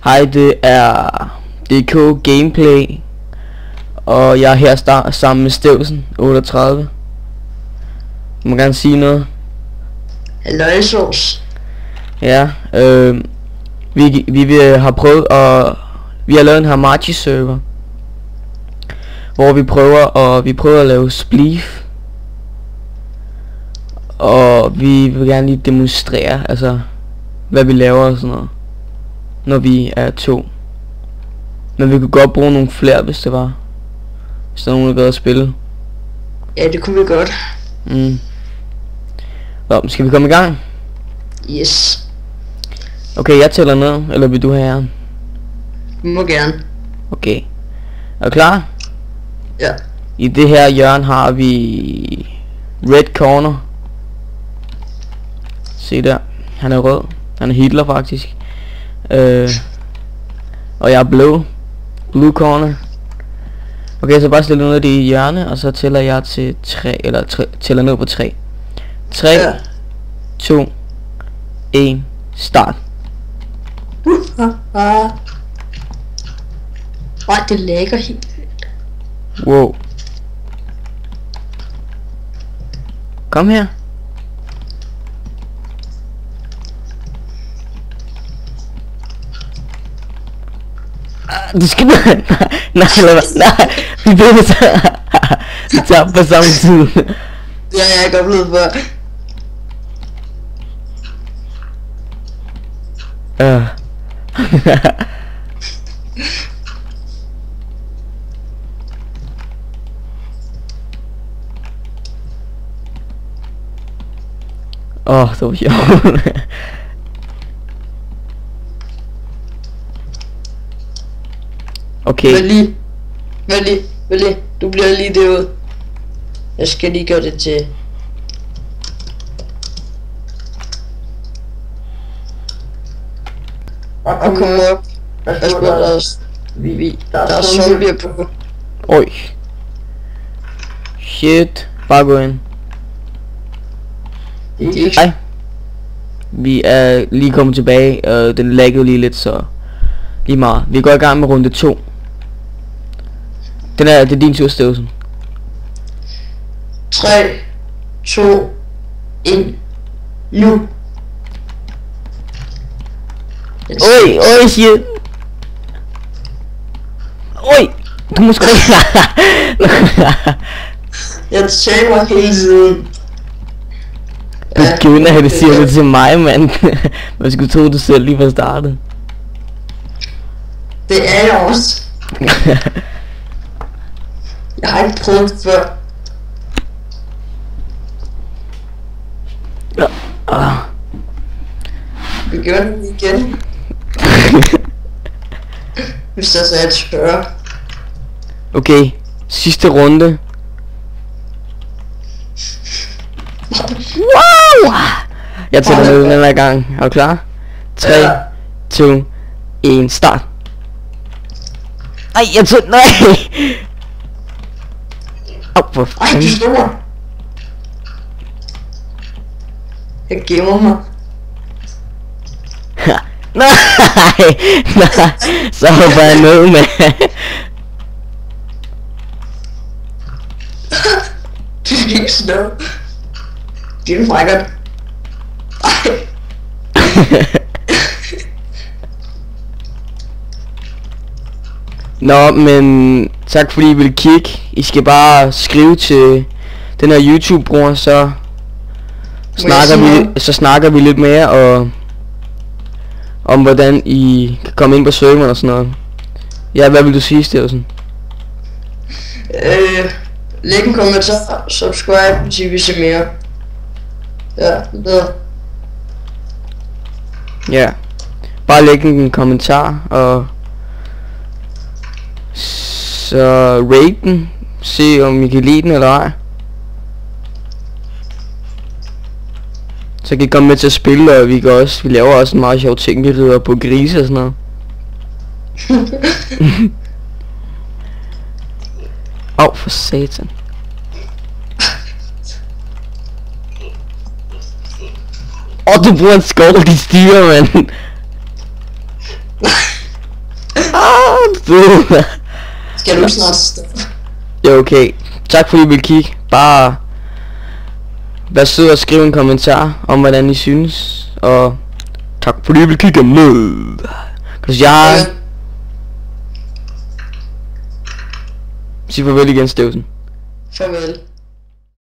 Hej, det er DK Gameplay, og jeg er her sammen med Stevsen 38. Du må gerne sige noget. Halløjsås. Ja, vi har prøvet at... Vi har lavet en Hamachi server, hvor vi prøver at lave spleef. Og vi vil gerne lige demonstrere, altså, hvad vi laver og sådan noget, når vi er 2. Men vi kunne godt bruge nogle flere, hvis det var. Hvis der er nogen, der gad at spille. Ja, det kunne vi godt. Nå, skal vi komme i gang? Yes. Okay, jeg tæller ned, eller vil du have æren? Du må gerne. Okay. Er du klar? Ja. I det her hjørne har vi red corner. Se der. Han er rød. Han er Hitler faktisk. Og jeg er blue corner. Okay, så bare stille ned i det hjørne, og så tæller jeg til 3, eller tæller ned på 3. 3, ja. 2, 1, start. Det lægger helt vildt. Wow. Kom her. Du skal nej, vi bliver så. Vi tager på samme tid. Ja, jeg er godt blevet før. Det var sjovt. Okay. Vent lige. Du bliver lige derude. Jeg skal lige gøre det til. Og kom op. Jeg spørger der også. Der er zombier på. Oj. Shit. Bare gå ind. Hej. Vi er lige kommet tilbage. Den laggede lige lidt, så lige meget. Vi går i gang med runde 2. Det er din tur, Stevsen. 3, 2, 1, nu. Oj, shit. Oj, du må sgu ikke. Jeg taber hele tiden. Begynder at det siger det til mig, mand. Man skulle tro, du selv lige var startet. Det er jeg også. Jeg har ikke prøvet det før. Vi gør den igen. Hvis der så er et spørge. Okay, sidste runde. Wow! Jeg tæller ned den her gang. Er du klar? 3, 2, 1, start. Nej, jeg tog... Nej! For fanden. Ej, du stor. Jeg gemmer mig. Nej! Så hopper jeg ned, med. Du skal ikke slå. Det er frækkert. Ej. Nå, men tak fordi I ville kigge. I skal bare skrive til den her YouTube-bror, så snakker vi lidt mere om hvordan I kan komme ind på serveren og sådan noget. Ja, hvad vil du sige, Stevsen? Læg en kommentar, subscribe, hvis I vil se mere. Ja, bedre. Ja, bare læg en kommentar, og så rate den, se om I kan lide den eller ej. Så kan I komme med til at spille, og vi laver også en meget sjov ting, vi rider på grise og sådan noget. Au, for satan. Du bruger en skål, de styrer, mand. Du. Skal du snart stoppe? Ja, okay. Tak fordi I vil kigge. Bare vær sød og skriv en kommentar om hvordan I synes. Og tak fordi I vil kigge med. Jeg sig farvel igen, Stevsen. Farvel.